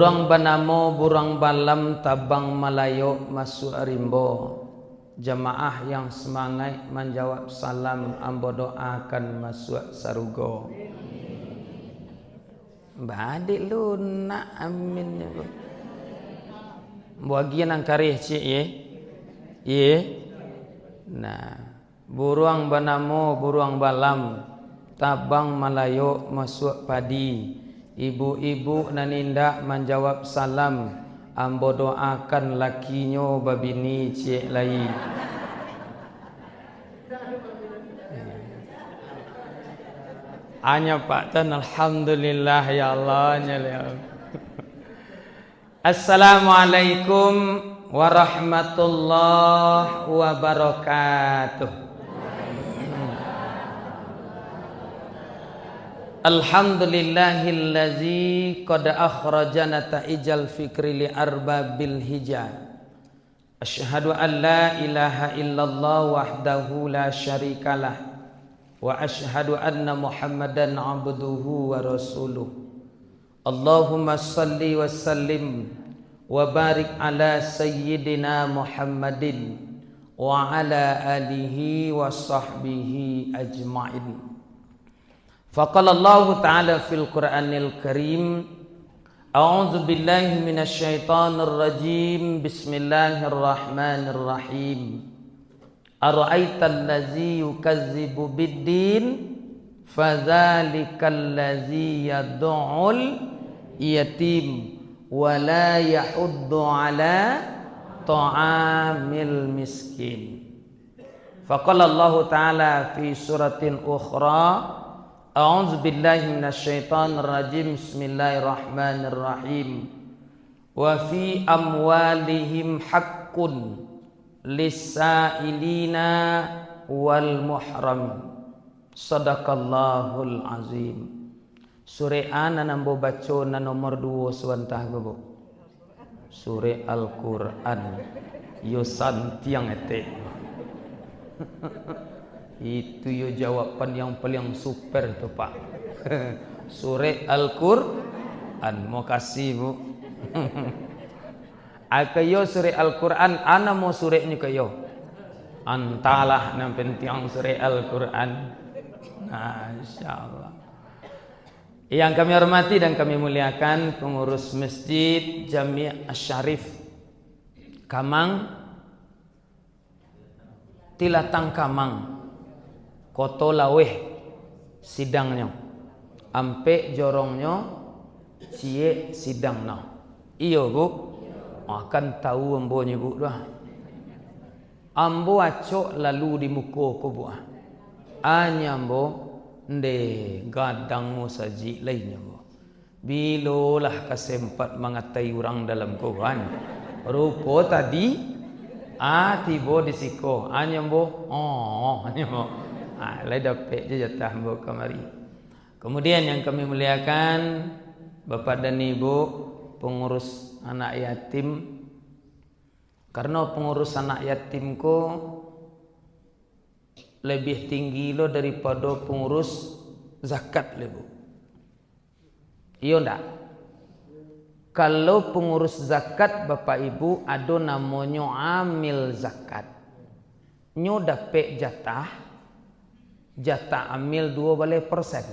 Burang banamo, burang balam, tabang malayo, masuk rimbo. Jamaah yang semangat menjawab salam, ambo doakan masuk sarugo. Badik lunak, amin ya Allah. Bagian ang karih cik ye. Ye. Nah, burung banamo, burung balam, tabang malayo, masuk padi. Ibu-ibu nanindak menjawab salam, ambo doakan lakinyo babini cik lai. Hanya Pak Tan, alhamdulillah ya Allah. Assalamualaikum warahmatullahi wabarakatuh. Alhamdulillahillazi qad akhrajana ta'ijal fikri li arbabil hijab. Asyhadu an la ilaha illallah wahdahu la syarikalah wa asyhadu anna Muhammadan abduhu wa rasuluh. Allahumma salli wa sallim wa barik ala sayyidina Muhammadin wa ala alihi wa sahbihi ajma'in. Faqala Allah Ta'ala fil Qur'anil Karim, a'udzu billahi minasy syaithanir rajim, bismillahirrahmanirrahim. Ara'aital ladzi yukazzibu biddin, fadzalikal ladzi yad'ul yatim wa la yahuddu ala ta'amil miskin. Faqala Allah Ta'ala fi suratin ukhra, a'udzu billahi minasyaitonir rajim, bismillahirrahmanirrahim. Wa fi amwalihim haqqun lis-sa'ilina wal muhram. Sadaqallahul azim. Surah An nambo baca na nomor 2 suantah gobo. Surah Al-Qur'an. Yo santiang ete. Itu yo jawaban yang paling super tu Pak. Surah Al-Qur'an. Mau kasih Bu. Akayo surah Al-Qur'an, ana mau surahnya kayo. Antalah yang penting surah Al-Qur'an. Masyaallah. Yang kami hormati dan kami muliakan pengurus Masjid Jami' Asy-Syarif Kamang, Tilatang Kamang, Koto Laweh sidangnya, ampe jorongnya cie sidangnya. Iyo Bu, akan tahu ambonya Bu dah. Ambo acok lalu di muka ko Bu. Anya ambo nde gadang mo saji lainnya Bu. Bilolah kasempat mengatai orang dalam kohan. Rupo tadi tibo di siko. Anya ambo anya ambo. Lai dapat je jatah ambo kamari. Kemudian yang kami muliakan Bapak dan Ibu pengurus anak yatim. Karena pengurus anak yatim ko lebih tinggi lo daripada pengurus zakat le Bu. Iya ndak? Kalau pengurus zakat Bapak Ibu ada namanya amil zakat. Nyo dapat jatah amil 2%.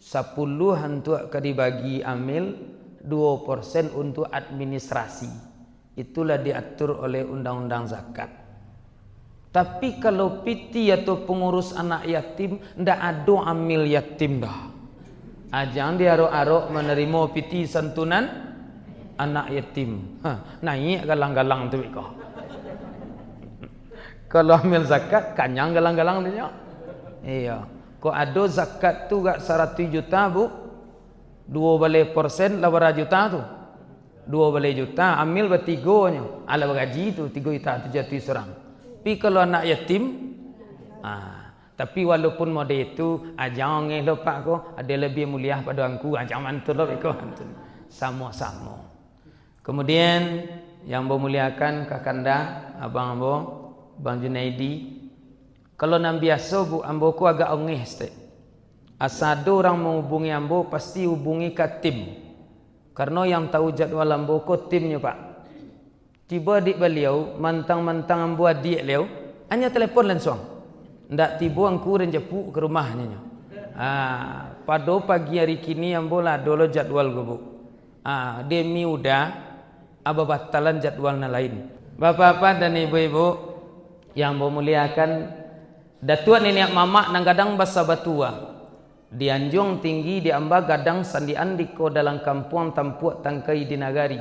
10 hantu ke dibagi amil, 2% untuk administrasi. Itulah diatur oleh undang-undang zakat. Tapi kalau piti atau pengurus anak yatim, ndak ada amil yatim dah. Jangan diarok-arok menerima piti santunan anak yatim. Naik galang-galang tu kau. Kalau amil zakat, kanyang galang-galang dia. Iya. Kau ada zakat tu gak 100 juta Bu, 2% 8 juta tu. 2 juta, amil bertigonya. Ala gaji tu 3 juta tu jatuh serang. Tapi kalau anak yatim, tapi walaupun model itu, jangan lupa ko, ada lebih mulia pada angku, jangan mantul ko, sama-sama. Kemudian yang memuliakan kakanda, abang ambo, Bang Junaidi. Kalau nam biasa Bu, ambo ku agak ongeh stek. Asado orang menghubungi ambo pasti hubungi ke tim. Karena yang tahu jadual ambo ko timnya Pak. Tiba adik beliau, mantang-mantang ambo adik beliau, hanya telepon langsung. Ndak tiba angku dan jepu ke rumahnya. Pada pagi hari kini ambo lah dolo jadwal gobo. Demi udah aba batalan jadwalnya lain. Bapak-bapak dan ibu-ibu yang ambo muliakan, datuan nenek mama nang gadang basa batua. Di Anjung tinggi di amba gadang sandian di ko dalam kampung tampuak tangkai di nagari.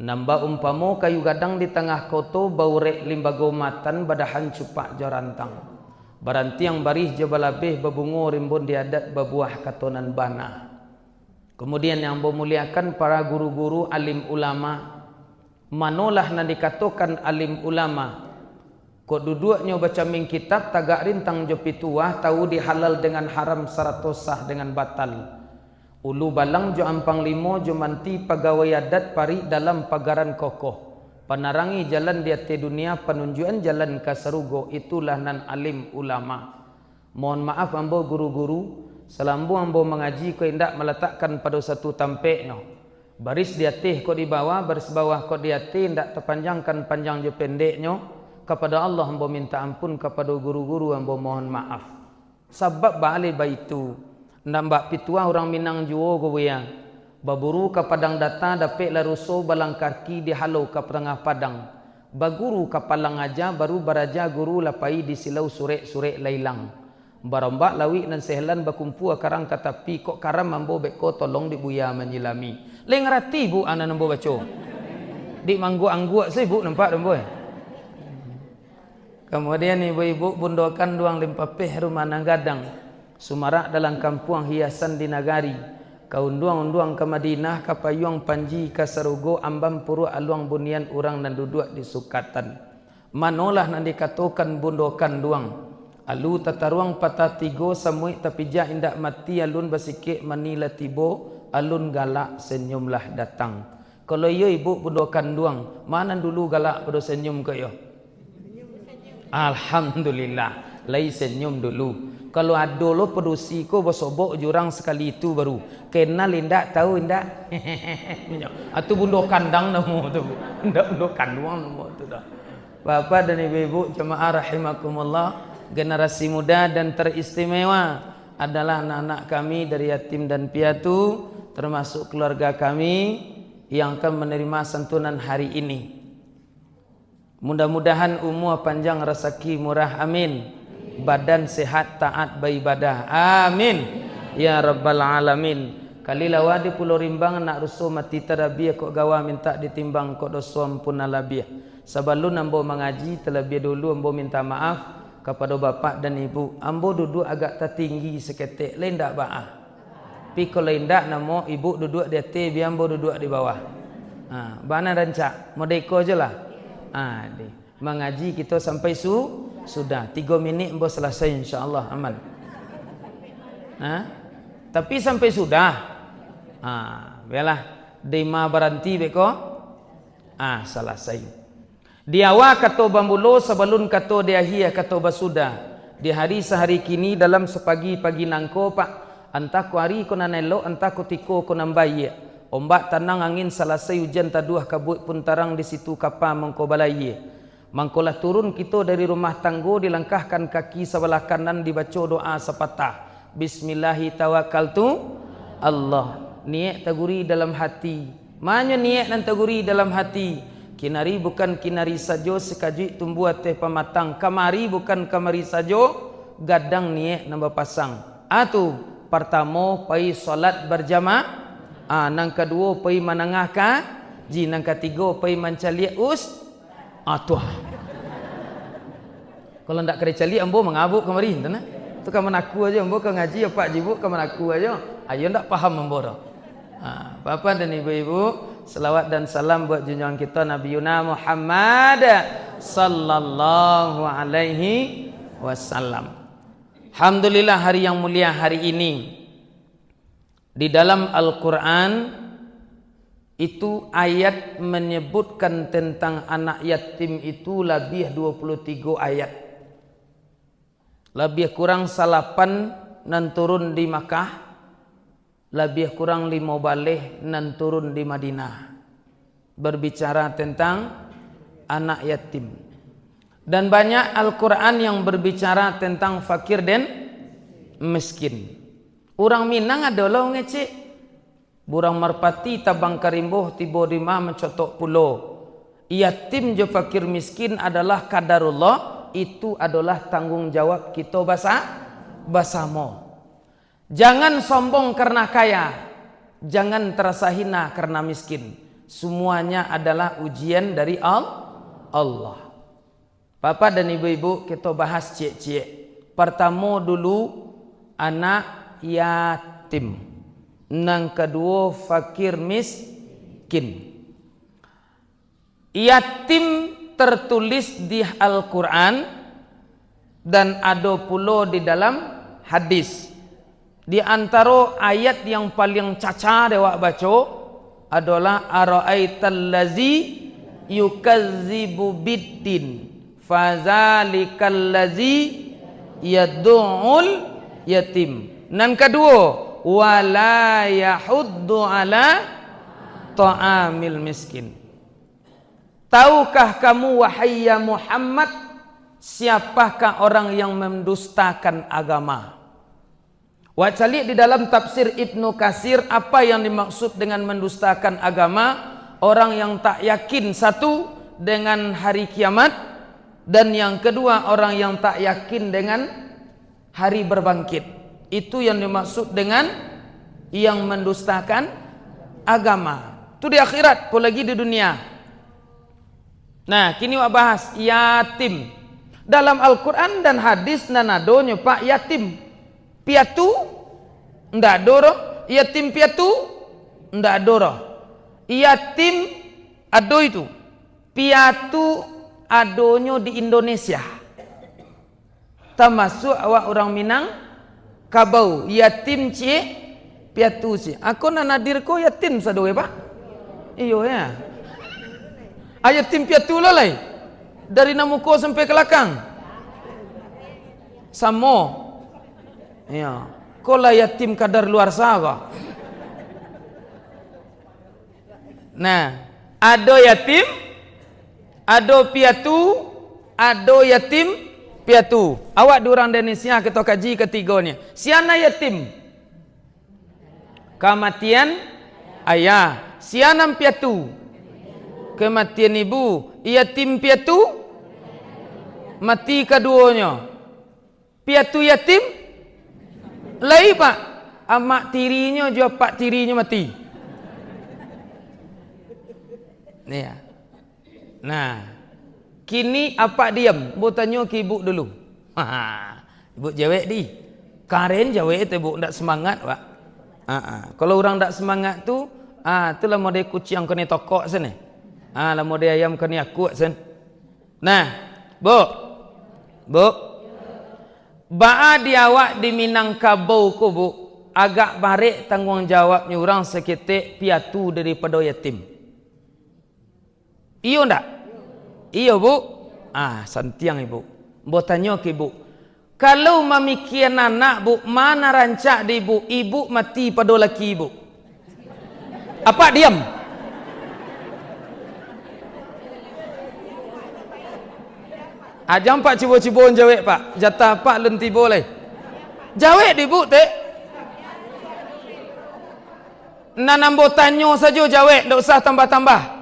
Namba umpamo kayu gadang di tengah koto baurek limbago matan badahan cupak jarantang. Baranti yang barih jabalabeh babungo rimbun diadat babuah katonan bana. Kemudian yang memuliakan para guru-guru alim ulama. Manolah nan dikatakan alim ulama. Kok duduknya baca min kitab tagak rintang jopi tua tahu dihalal dengan haram sarato sah dengan batal. Ulu balang jo ampang limo jo manti pegawai adat pari dalam pagaran kokoh. Panarangi jalan di ate dunia penunjuan jalan kasarugo itulah nan alim ulama. Mohon maaf ambo guru-guru selambu ambo mengaji ko indak meletakkan pada satu tampeknya. Baris di ate ko di bawah baris bawah ko di ate indak terpanjangkan panjang jo pendeknya. Kepada Allah hamba minta ampun, kepada guru-guru hamba mohon maaf. Sebab balik baitu nambak pitua orang Minang juo goyang. Baburu ke padang data dapet laruso balang kaki dihalau ke tengah padang. Baguru ke palang aja baru baraja guru lapai di silau surek-surek lailang. Barombak lawi nan sehlan bakumpu akarang katapi kok karam mambo beko tolong dibuya menyilami. Lengrati bu anak nambo baco. Di manggu-anggu saya bu nampak nambo. Kemudian ibu-ibu bundokan duang limpapeh rumah nanggadang. Sumarak dalam kampung hiasan di nagari. Kaunduang-unduang ke Madinah, ke payung panji, ke Sarugo, ambam puru aluang bunian orang dan duduk di sukatan. Manolah nan dikatakan bundokan duang. Alu tataruang patah tigo samui tapi jah indak mati alun basikik manila tibo alun galak senyumlah datang. Kalau yo ibu bundokan duang, mana dulu galak pada senyum ke yo? Alhamdulillah, lai senyum dulu. Kalau ada lo pedusi ko bosobok jurang sekali itu baru kenal indak tahu indak. Atu bundo kandang namo tu. Indak bundo kandang namo tu dah. Bapak dan ibu-ibu jemaah rahimakumullah, generasi muda dan teristimewa adalah anak-anak kami dari yatim dan piatu, termasuk keluarga kami yang akan menerima santunan hari ini. Mudah-mudahan umur panjang rezeki murah amin. Badan sehat taat beribadah amin ya rabbal alamin. Kali lawa di Pulau Rimbang nak rusuh mati terabiah kok gawa minta ditimbang kok dosom pun alabiah. Sebelum ambo mengaji terlebih dulu ambo minta maaf kepada bapak dan ibu. Ambo duduk agak tertinggi seketik lain dak baah. Pi kalau indak namo ibu duduk di atas biar ambo duduk di bawah. Bana rancak modeko je lah. Mengaji kita sampai sudah 3 minit ambo selesai insyaallah aman. Tapi sampai sudah. Biarlah dema berhenti beko. Selesai. Di awal kata bambulo sebelum kata dia hia kata basuda. Di hari sehari kini dalam sepagi-pagi nangko pak antah ku hari ku nanelo antah ku tiko ku nambaye. Ombak tanang angin selesai hujan taduah kabut pun tarang di situ kapal mengko balaye. Mangkolah turun kita dari rumah tanggo dilangkahkan kaki sebelah kanan dibaca doa sepatah. Bismillahi tawakkaltu Allah. Niat taguri dalam hati. Mana niat dan taguri dalam hati. Kinari bukan kinari sajo sekaji tumbuh teh pematang. Kamari bukan kamari sajo gadang niat nambah pasang. Atu pertama pai solat berjamaah. Nang kedua pai manangah ji nang ketiga pai mancaliak tuah. Kalau ndak kena cali ambo mengabuk kemari entah. Tu kan menaku aja ambo ke ngaji apa jibu ke menaku aja. Ayo ndak paham ambo dah. Bapak dan ibu-ibu, selawat dan salam buat junjungan kita Nabi Muhammad sallallahu alaihi wasallam. Alhamdulillah hari yang mulia hari ini. Di dalam Al-Qur'an itu ayat menyebutkan tentang anak yatim itu lebih 23 ayat. Lebih kurang 8 nan turun di Makkah. lebih kurang 5 balih nan turun di Madinah, berbicara tentang anak yatim. Dan banyak Al-Quran yang berbicara tentang fakir dan miskin. Orang Minang adalah ngecek burang merpati tabang karimbuh tiba di mah mencotok pulau. Yatim je fakir miskin adalah kadarullah, itu adalah tanggung jawab kita basamo. Jangan sombong karena kaya, jangan terasa hina karena miskin. Semuanya adalah ujian dari Allah. Bapak dan ibu-ibu, kita bahas cik-cik. Pertama dulu anak yatim. Yang kedua fakir miskin. Yatim tertulis di Al-Quran dan ada pula di dalam hadis. Di antara ayat yang paling caca dewak baca adalah ara'aital ladzi yukazzibu biddin fazalikal ladzi yad'ul yatim. Nan kedua wala yahuddu ala ta'amil miskin. Tahukah kamu wahai ya Muhammad, siapakah orang yang mendustakan agama? Wacali di dalam tafsir Ibnu Katsir, apa yang dimaksud dengan mendustakan agama? Orang yang tak yakin satu dengan hari kiamat, dan yang kedua orang yang tak yakin dengan hari berbangkit. Itu yang dimaksud dengan yang mendustakan agama. Itu di akhirat, apalagi di dunia. Nah, kini wak bahas yatim. Dalam Al-Quran dan hadis nanado pak yatim piatu ndak doro, yatim piatu ndak doro. Yatim ado itu, piatu adonyo di Indonesia. Termasuk awak orang Minang kabau yatim cie piatu cie. Aku nanadir ko yatim sadoe pak. Iyo ya. Ayat tim piatu lalai dari namuko sampai ke belakang samo ya kola yatim kadar luar saga. Nah, ado yatim, ado piatu, ado yatim piatu. Awak di orang Indonesia kita kaji ketiganya. Siana yatim kematian ayah, sianam piatu kematian ibu. Yatim piatu mati keduanya. Piatu yatim lai pak, amak tirinya juga pak tirinya mati. Nih. Nah, kini apa diam? Bu tanya ke ibu dulu. Ibu jawab di. Karen jawab itu ibu ndak semangat pak. Kalau orang ndak semangat tu, itulah model kucing kena tokok sana. Lah model ayam kena kuat sen. Nah, bu, ba'a diawak di Minangkabau ku bu, agak barik tanggung jawabnya orang seketik piatu daripada yatim. Iyo ndak? Iyo bu. Santiang ibu. Bu tanya ke ibu. Kalau mamikian anak bu, mana rancak di ibu? Ibu mati pada laki ibu. Apa diam? Ajam pak cibo-cibo jawab pak. Jatah pak lenti boleh. Jawab di bu teh. Nanambo tanya saja jawab, tak usah tambah-tambah.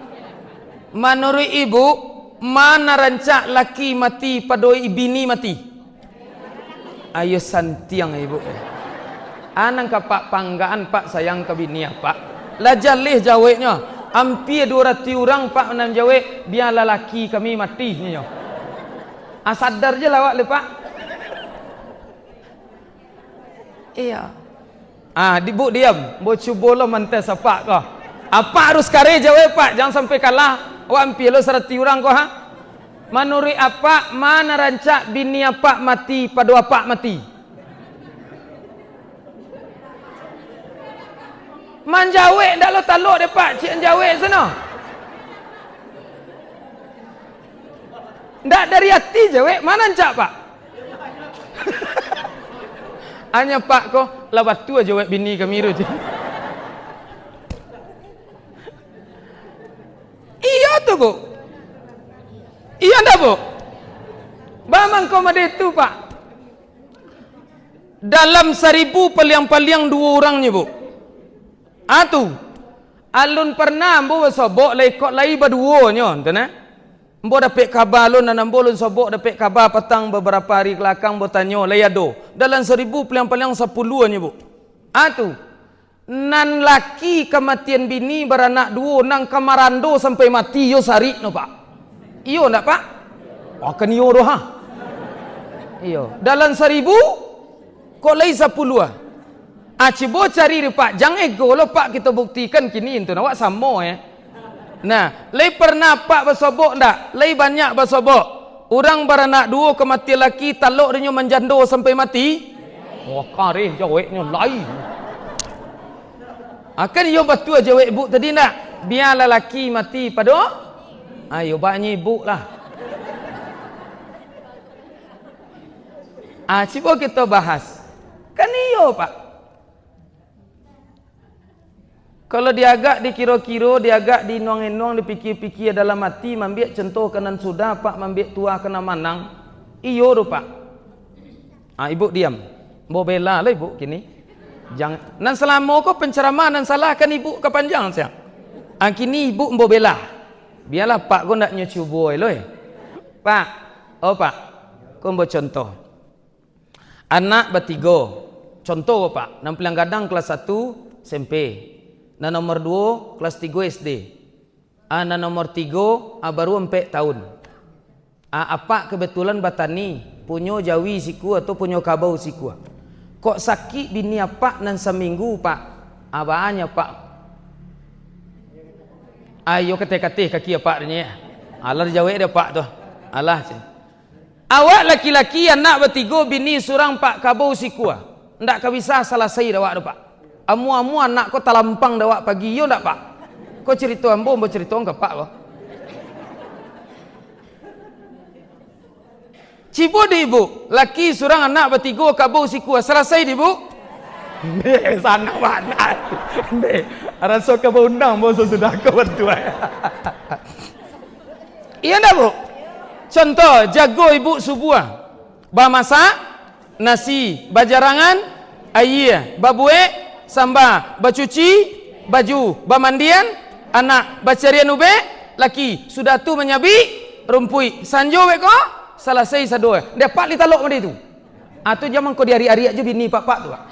Menurut ibu, mana rancak laki mati pada bini mati? Ayo santiang ibu. Anang ke pak panggaan pak sayang ke bini pak. Lajalih jawabnya. Hampir 200 orang pak menang jawab, biarlah laki kami mati nya. Sadar je lawak le pak. Iya. Dibu diam. Bo cuba lo mantai sapak kau. Apa harus kare jawab pak? Jangan sampai kalah. Wah hampir lo 100 orang kau ha. Menurut apa mana rancak bini apa mati pada apa mati? Manjawab ndak lo taluk de pak, cik jawab sana. Ndak dari hati jawab, mana rancak pak? Hanya pak kau lawat tu jawab bini kami itu. itu Pak. Dalam 1000 paliang-paliang 2 orangnya Bu. Atu. Alun pernah ambo sobok lekok lai berdua nyon, tu nah. Ambo dapat khabar alun dan ambo lun sobok dapat khabar petang beberapa hari kelakang bertanya layado. Dalam 1000 paliang-paliang 10 nya Bu. Atu. Nan laki kematian bini beranak 2 nang kamarando sampai mati yo sari no Pak. Iyo ndak Pak? Akan iyo doh ha. Iyo. Dalam 1000 kok lai 10 ah. Cibo cari dia Pak, jangan ego lo Pak, kita buktikan kini itu nawak samo ya. Nah, lei pernah Pak bersobok ndak? Lei banyak bersobok. Orang beranak 2 kematian laki taluk dia menjando sampai mati. Wah, kareh jaweknya lain. Akan yo batu aja wek ibu tadi ndak? Biarlah laki mati pado. Ayo baknya ibu lah. Cibo kita bahas. Kan iyo Pak. Kalau dia agak dikira-kira, dia agak dinuang-nuang, dipikir-pikir dalam hati, ambil contoh kanan sudah Pak, ambil tua kena manang. Iyo tu Pak. Ibu diam. Mau bela lah ibu kini. Jangan. Nan selama kau penceramah nan salahkan ibu kepanjang saya. Kini ibu mau bela. Biarlah Pak kau nak nyocubo loh. Pak. Oh Pak. Kau mau contoh. Anak bertiga. Contoh Pak. Nan pelang gadang kelas 1 SMP. Na nomor 2 kelas 3 SD. Na nomor 3 baru 4 tahun. Apa kebetulan batani punyo jawi siku atau punyo kabau siku. Kok sakit bini apa nan seminggu Pak? Abaannya Pak. Ayo kate-kate kaki Pak nya. Alah jawab dia Pak tu. Alah. Awak laki-laki anak bertiga bini surang Pak kabau siku. Ndak bisa selesai dah awak tu Pak. Amu-amu anak kau talampang dawak pagi yo ndak Pak? Kau cerita ambo cerita enggak Pak Pak? Cibo di ibu, laki surang anak bertiga kabau siku selesai di ibu? Nih sana mana? Nih, rasa kabau undang bos sudah kau berdua. Iya ndak Bu? Contoh jago ibu subuh, bamasak nasi, bajarangan, ayah, babue samba, bacuci baju, bamandian anak, bacarian ube laki, sudah tu menyabi rumpui sanjo weko selesai sadoa dapat ditalok mandi tu. Tu zaman kau di hari-hari aja bini Pak tu Pak.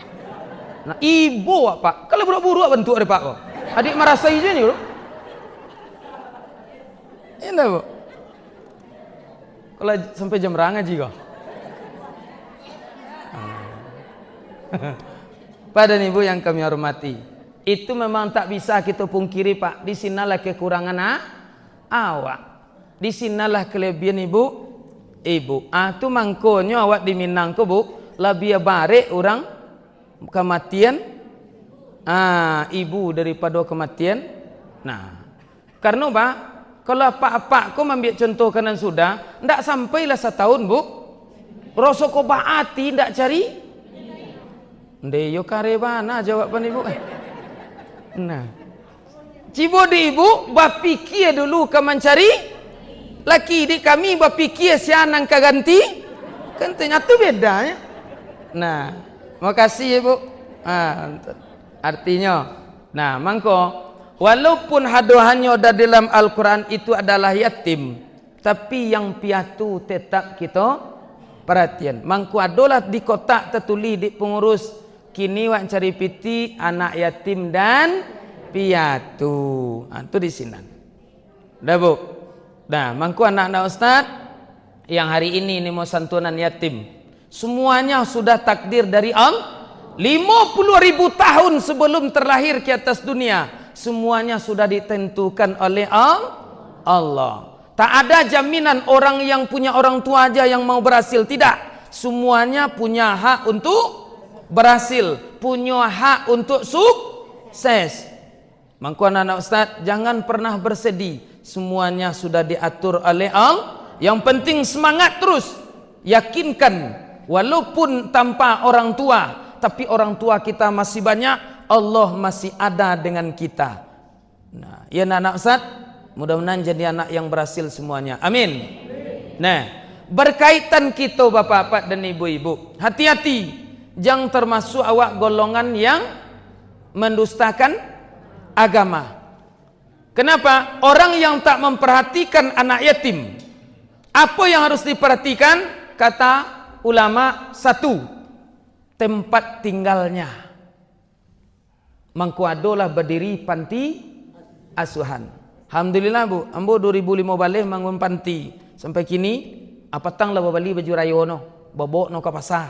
Nah ibu Pak kalau buruk-buruk bentuk ada Pak kau adik merasai je ni bro. Ini Bu kalau sampai jam rang aja kau. Pada ibu yang kami hormati, itu memang tak bisa kita pungkiri Pak. Di sinalah kekurangan awak. Di sinalah kelebihan ibu. Tu mangkonyo awak di Minang ko Bu, lebih bare orang kematian ibu daripada kematian. Nah, karena Pak, kalau apa-apa ko ambil contoh kanan sudah, ndak sampailah setahun Bu. Rosok ko baati ndak cari. Ndeyo karebana jawaban ibu. Nah, cibo di ibu bapikir dulu ke mencari laki di kami bapikir sianang kaganti kan ternyata bedanya. Nah, makasih ibu. Artinya, nah mangko walaupun hadohannya dari dalam Al-Quran itu adalah yatim, tapi yang piatu tetap kita perhatian. Mangko adalah di kotak tertulis di pengurus. Kini wak cari piti anak yatim dan piatu. Itu di sini. Dah Bu. Nah, mangku anak-anak Ustaz yang hari ini mau santunan yatim. Semuanya sudah takdir dari Allah. 50.000 tahun sebelum terlahir ke atas dunia. Semuanya sudah ditentukan oleh Allah. Tak ada jaminan orang yang punya orang tua aja yang mau berhasil. Tidak. Semuanya punya hak untuk berhasil, punya hak untuk sukses. Mangko anak-anak Ustaz, jangan pernah bersedih. Semuanya sudah diatur oleh Allah. Yang penting semangat terus. Yakinkan walaupun tanpa orang tua, tapi orang tua kita masih banyak, Allah masih ada dengan kita. Nah, ya anak-anak Ustaz, mudah-mudahan jadi anak yang berhasil semuanya. Amin. Nah, berkaitan kita bapak-bapak dan ibu-ibu, hati-hati, jangan termasuk awak golongan yang mendustakan agama. Kenapa? Orang yang tak memperhatikan anak yatim, apa yang harus diperhatikan? Kata ulama, satu, tempat tinggalnya. Mangkuadolah berdiri panti asuhan. Alhamdulillah bu, ambo 2005 balik bangun panti. Sampai kini, apatang lah bali baju rayo no, babok no ke pasar.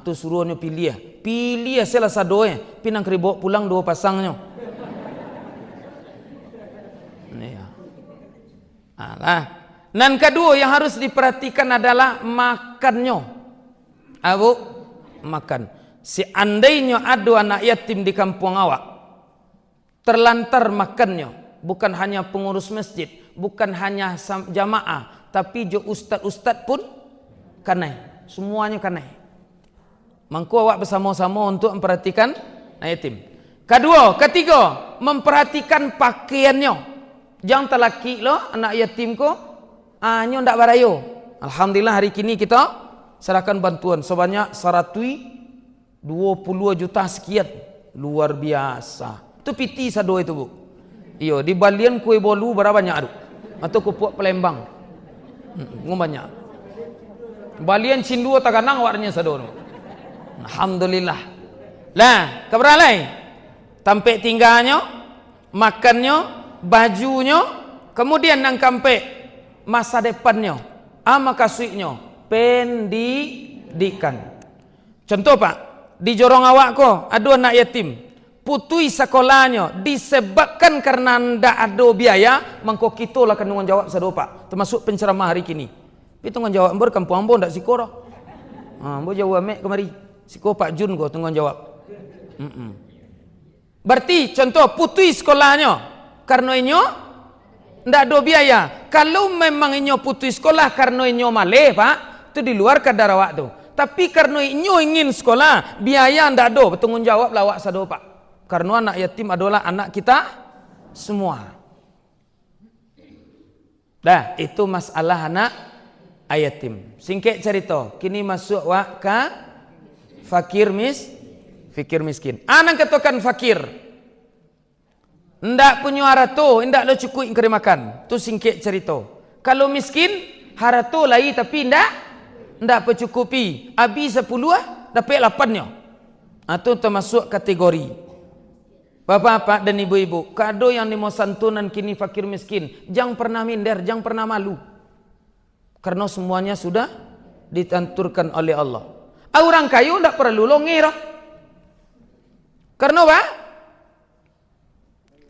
Tu suruh nyo pilih salah sadoe, pinang keribok pulang 2 pasangnya. Alah. Dan kedua yang harus diperhatikan adalah makannya. Abu, makan. Seandainya ada anak yatim di kampung awak, terlantar makannya, bukan hanya pengurus masjid, bukan hanya jamaah, tapi jo ustad-ustad pun kanai, semuanya kanai. Mangku awak bersama-sama untuk memperhatikan anak yatim. Ketiga, memperhatikan pakaiannya. Jangan telaki lo anak yatim ko, nyo ndak barayo. Alhamdulillah hari kini kita serahkan bantuan sebanyak 120 juta sekian, luar biasa. Itu piti sado itu bu. Iyo di balian kue bolu berapa banyak adu? Atau kupuk Palembang, banyak. Balian cindu taganang warnanya sado. Alhamdulillah. Lah, keberalai. Tampe tinggalnya, makannya, bajunya, kemudian nang kampe masa depannya, ama kasuiknya, pendidikan. Contoh pak, di jorong awak ko ada anak yatim, putui sekolahnya disebabkan karena ndak ada biaya, mangko kita lah tanggung jawab sado pak, termasuk penceramah hari kini. Tapi tanggung jawab embor kampung ambo ndak sikoro. Ambo jawab mek kemari, siko Pak Jun ko tanggung jawab. Berarti contoh putui sekolahnya karena inyo ndak ada biaya. Kalau memang inyo putus sekolah karena inyo maleh pak, itu di luar kadar awak tu. Tapi karena inyo ingin sekolah, biaya ndak ada, bertanggung jawab lawak sado pak. Karena anak yatim adalah anak kita semua. Dah, itu masalah anak yatim. Singkat cerita, kini masuk wak ke fakir miskin. Anak katakan fakir, ndak punya harato, ndak lo cukup ingkari makan. Tu singkat cerita. Kalau miskin, harato lai tapi ndak pencukupi. Abi 10 dapat 8-nya. Itu termasuk kategori. Bapak-bapak dan ibu-ibu, kado yang dimau santunan kini fakir miskin, jangan pernah minder, jangan pernah malu. Karena semuanya sudah ditentukan oleh Allah. Orang kayu ndak perlu lo ngira. Karena apa?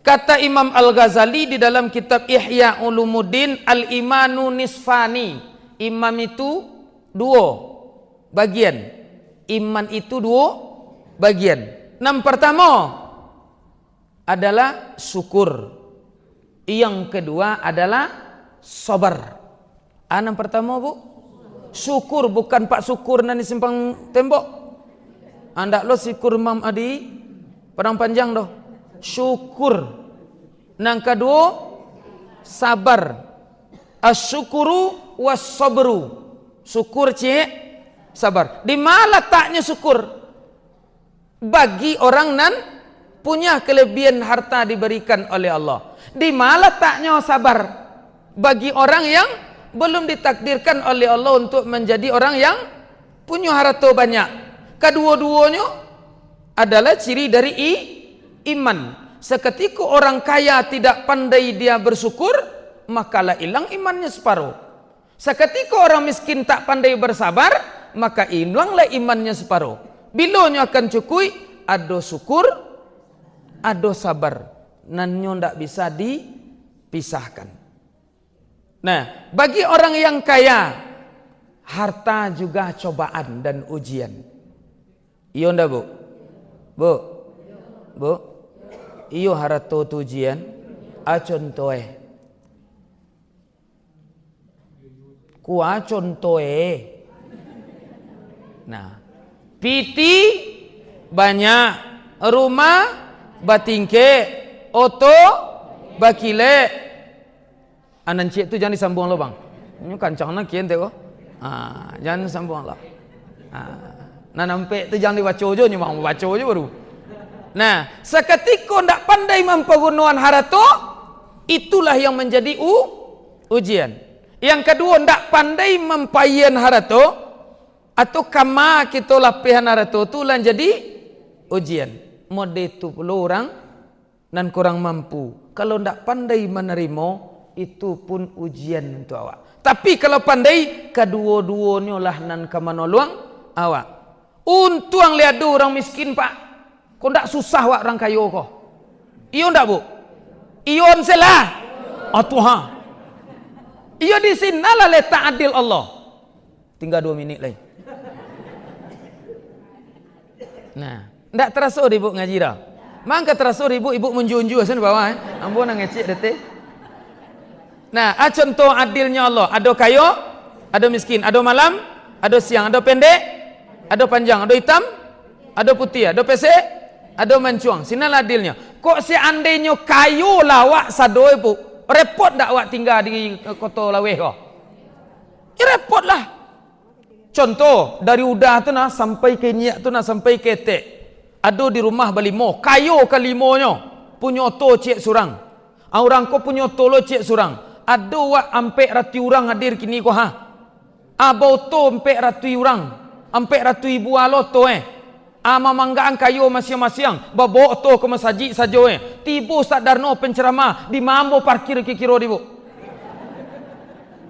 Kata Imam Al-Ghazali di dalam kitab Ihya Ulumuddin, al-imanu nisfani. Iman itu 2 bagian. Iman itu 2 bagian. Yang pertama adalah syukur. Yang kedua adalah sabar. Yang pertama bu, syukur, bukan Pak Syukur nani simpang tembok. Anda lo syukur Imam Adi Padang Panjang doh. Syukur. Yang kedua sabar. Asyukuru was-sabru. Syukur cik, sabar. Di mana letaknya syukur? Bagi orang nan punya kelebihan harta diberikan oleh Allah. Di mana letaknya sabar? Bagi orang yang belum ditakdirkan oleh Allah untuk menjadi orang yang punya harta banyak. Kedua-duanya adalah ciri dari iman. Seketika orang kaya tidak pandai dia bersyukur, makalah hilang imannya separuh. Seketika orang miskin tak pandai bersabar, maka hilanglah imannya separuh. Bilanya akan cukup, ada syukur, ada sabar. Nanyo ndak bisa dipisahkan. Nah, bagi orang yang kaya, harta juga cobaan dan ujian. Iya ndak bu? Bu, iyo harato tujian, contohe. Kuah contohe. Nah, piti banyak, rumah batingke, oto bakile. Anan cik tu jangan disambung lo bang. Ini kancangnya kian teko. Jangan sambung Allah. Nah nampak tu jangan dibaca je, ni mau baca je baru. Nah, seketika ndak pandai mempergunakan harta, itulah yang menjadi ujian. Yang kedua, ndak pandai mempayan harta atau kama kita lapihan harta tu lan jadi ujian. Mode tu perlu orang dan kurang mampu. Kalau ndak pandai menerima, itu pun ujian untuk awak. Tapi kalau pandai, kedua-duanya lah nan kamanolong awak. Untung lihat orang miskin pak. Kau ndak susah wak orang kaya kau. Iyo ndak bu? Iyo selah. Tuhan. Iyo di sinalah letak adil Allah. Tinggal 2 minit lagi. Nah, ndak terasa ibu ngaji dah. Mangka terasa ibu menjunju sana bawah. Ambo nang ngecek detik. Nah, contoh adilnya Allah. Ada kaya, ada miskin, ada malam, ada siang, ada pendek, ada panjang, ada hitam, ada putih, ada pesek, ada mencuang. Sinalah adilnya. Kok seandainya kayu lawak sado ibu, repot tak awak tinggal di kota Laweh kau? Ya repot lah. Contoh dari udah tu nah sampai ke Nyak tu nah sampai ke Tek. Ada di rumah balimo, kayu ke limonyo, punya to cek surang. Orang ko punya tolo cek surang. Ada wak ampe rati orang hadir kini ko ha. Abau to ampe rati orang, ampe rati ibu alo to mamanggaan kayu masing-masing, bawa to ke masjid saja tibu sadarno penceramah di mambo parkir ke kiro dibu.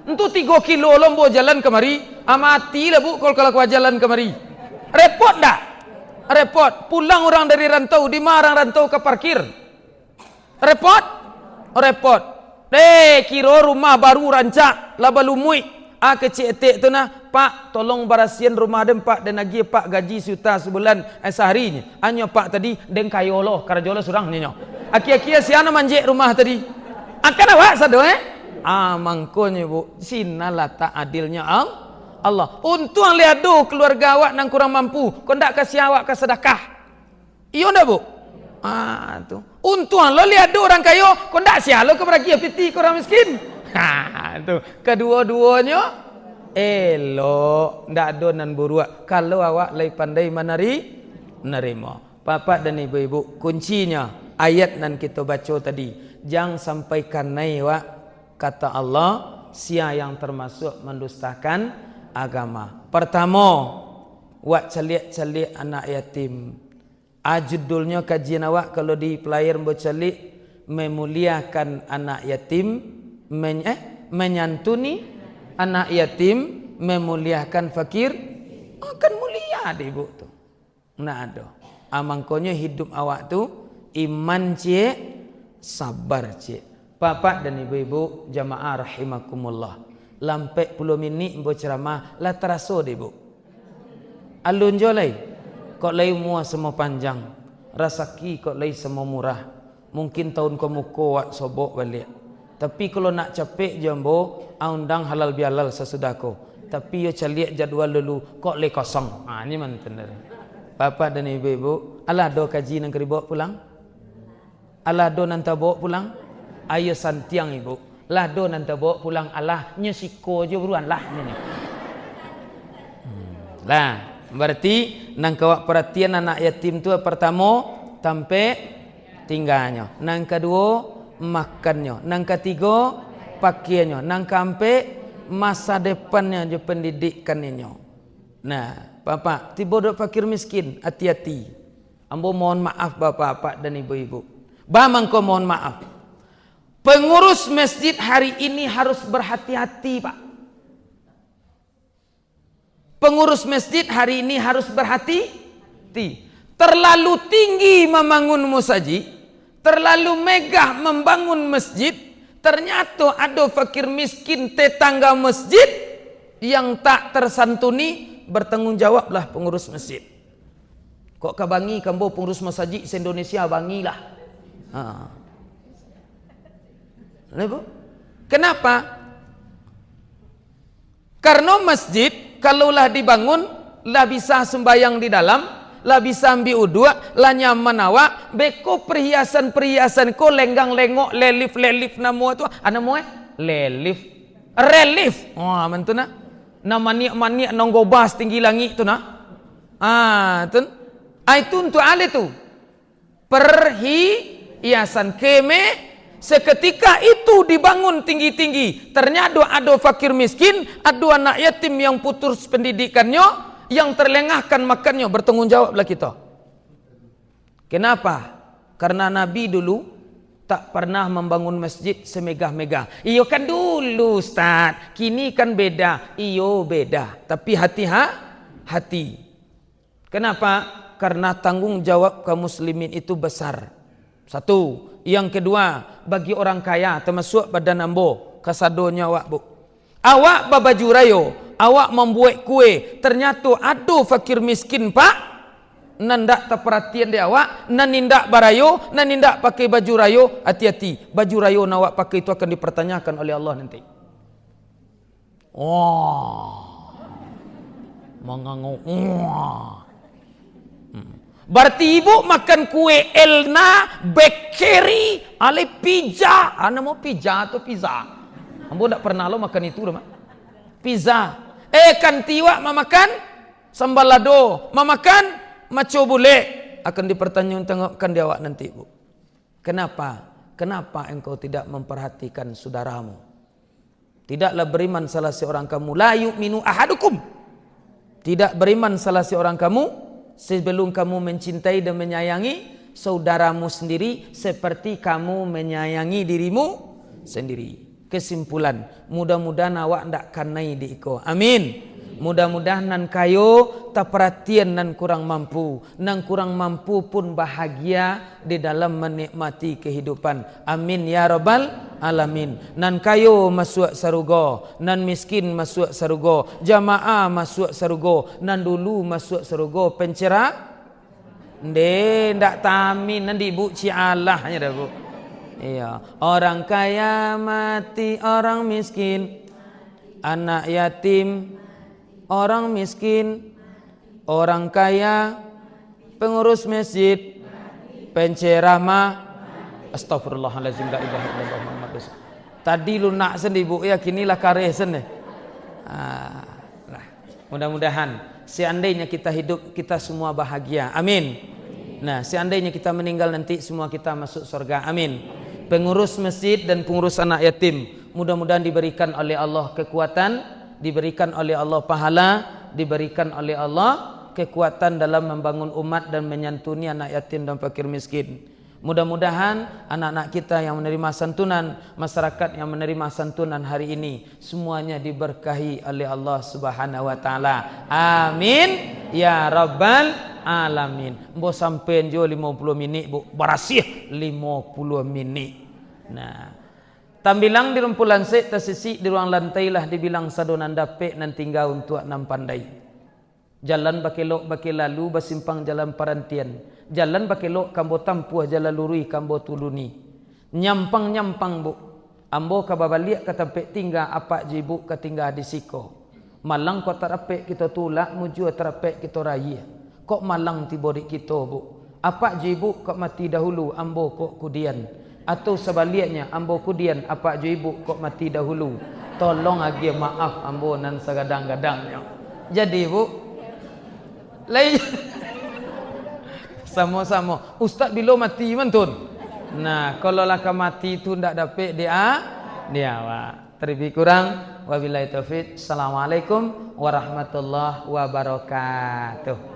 Untuk 3 kilo lombo jalan kemari, amati lah bu kalau jalan kemari. Repot dah? Repot. Pulang orang dari rantau, di marang rantau ke parkir. Repot? Repot. Kiro rumah baru rancak, laba lumui. Kecik etik tu nah, Pak tolong barasian rumah dem Pak dan lagi Pak gaji juta sebulan sehari. Anyo Pak tadi deng kayo loh, karjolo surang nyo. Aki-aki siana manjek rumah tadi. Akan awak sado mangkonya bu, sinalah tak adilnya Allah. Untung lihat do keluarga awak nang kurang mampu, kau ndak kasih awak ke sedekah. Iyo ndak bu? Tu. Untung lo lihat do orang kayo, kau ndak sia lo ke bagi piti ke orang miskin. Tu. Kedua-duanya elok, ndak do nan buruak. Kalau awak lagi pandai menerima. Bapak dan ibu-ibu, kuncinya ayat nan kita baca tadi, jangan sampaikan naik wak. Kata Allah, sia yang termasuk mendustakan agama. Pertama, wak celik-celik anak yatim. Judulnya kajian awak kalau di pelayar bercelik, memuliakan anak yatim, menyantuni anak yatim, memuliakan fakir, akan mulia deh ibu tu. Nah ada. Amangkonya hidup awak tu iman cik, sabar cik. Bapak dan ibu-ibu jamaah rahimakumullah. Lampai 10 minit mbo ceramah la teraso deh bu. Alun jolai. Kok lai mua semua panjang. Rasaki kok lai semua murah. Mungkin tahun kemuko wak sobok balik. Tapi kalau nak capek jambo, undang halal bihalal sesudahku. Tapi yo caliak jadual dulu kok lai kosong. Ini mantan dari. Bapak dan ibu-ibu, alah do kaji nang keribawa pulang. Alah do nanti bawa pulang. Ayo santiang ibu. Lah do nanti bawa pulang Allah nyesiko je buruan lah ni. Lah berarti nang kawak perhatian anak yatim tu pertama tampe tinggalnya. Nang kedua makannya. Nang ketiga pakaiannya. Nang keempat masa depannya je pendidikannya. Nah, bapak tiba dok fakir miskin, hati-hati. Ambo mohon maaf bapak-bapak dan ibu-ibu. Bamangko mohon maaf. Pengurus masjid hari ini harus berhati-hati, Pak. Pengurus masjid hari ini harus berhati-hati. Terlalu tinggi membangun musajid, terlalu megah membangun masjid, ternyata ada fakir miskin tetangga masjid yang tak tersantuni, bertanggung jawablah pengurus masjid. Kok kabangi kambo pengurus masjid se-Indonesia bangilah. Kenapa? Karena masjid kalaulah dibangun, lah bisa sembayang di dalam, lah bisa ambil uduk, lah nyaman awak, beko perhiasan-perhiasan ko lenggang-lengok, lelif namo itu, ana mo relief. Wah, mentuna. Na maniak-maniak nonggobas tinggi langit tu nak. Tun. Itu untuk ale tu. Perhiasan keme. Seketika itu dibangun tinggi-tinggi. Ternyata ada fakir miskin, ada anak yatim yang putus pendidikannya, yang terlengahkan makannya. Bertanggung jawablah kita. Kenapa? Karena Nabi dulu tak pernah membangun masjid semegah-megah. Iyo kan dulu Ustaz, kini kan beda. Iyo beda, tapi hati. Kenapa? Karena tanggung jawab kaum muslimin itu besar. Satu. Yang kedua, bagi orang kaya termasuk badan ambo, kasadonya awak bu. Awak babaju rayo, awak membuat kue, ternyata ada fakir miskin pak, nandak terperhatian dia awak, nanindak barayo, nanindak pakai baju rayo, hati-hati, baju rayo nawak pakai itu akan dipertanyakan oleh Allah nanti. Mengangguk. Berarti ibu makan kue Elna Bakery ale pizza. Ana mau pizza atau pizza? Ambo tak pernah lo makan itu mak. Pizza. Kan tiwa mamakan sambal lado, mamakan maco bule, akan dipertanyakan dia awak nanti bu. Kenapa? Kenapa engkau tidak memperhatikan saudaramu? Tidaklah beriman salah seorang kamu, la yu'minu ahadukum. Tidak beriman salah seorang kamu sebelum kamu mencintai dan menyayangi saudaramu sendiri seperti kamu menyayangi dirimu sendiri. Kesimpulan, mudah-mudahan awak ndak kanai di iko. Amin. Mudah-mudahan nan kayo tak perhatian nan kurang mampu. Nan kurang mampu pun bahagia di dalam menikmati kehidupan. Amin ya rabbal alamin. Nan kayo masuk sarugo, nan miskin masuk sarugo, jamaah masuk sarugo, nan dulu masuk sarugo pencerah. Ndak tamin nan ibu ci Allah hanya dah bu. Iya, orang kaya mati, orang miskin, anak yatim, orang miskin, orang kaya, pengurus masjid, penceramah. Astagfirullahaladzim, la ilaha illallah Muhammad Rasul. Tadi lunak sen ibu ya, kinilah kareh sen deh. Mudah-mudahan seandainya kita hidup kita semua bahagia. Amin. Nah, seandainya kita meninggal nanti semua kita masuk surga. Amin. Pengurus masjid dan pengurus anak yatim, mudah-mudahan diberikan oleh Allah kekuatan, diberikan oleh Allah pahala, diberikan oleh Allah kekuatan dalam membangun umat dan menyantuni anak yatim dan fakir miskin. Mudah-mudahan anak-anak kita yang menerima santunan, masyarakat yang menerima santunan hari ini, semuanya diberkahi oleh Allah Subhanahu wa taala. Amin ya rabbal alamin. Mbok sampean jo 50 minit bu, barasih 50 minit. Nah, tambilang di rumpulan se tersisi di ruang lantai lah dibilang sadonan dapek nan tinggal untuk nam pandai. Jalan bakilok bakilalu basimpang jalan parantian. Jalan bakilok kambo tampuah jalan lurui kambo tuluni. Nyampang bu. Ambo kababaliak katapek tinggal apa jibu katinggal di siko. Malang kau terapek kita tulak muju terapek kita raya. Kok malang tiba di kita bu. Apa jibu kok mati dahulu ambo kok kudian. Atau sebaliknya ambo kudian apa jibu kok mati dahulu. Tolong agi maaf ambo nan sagadang-gadangnya. Jadi bu, lain sama-sama. Ustaz bila mati mantun. Nah, kalau laka mati itu ndak dapat dia awak. Terlebih kurang wabillahi taufik. Assalamualaikum warahmatullahi wabarakatuh.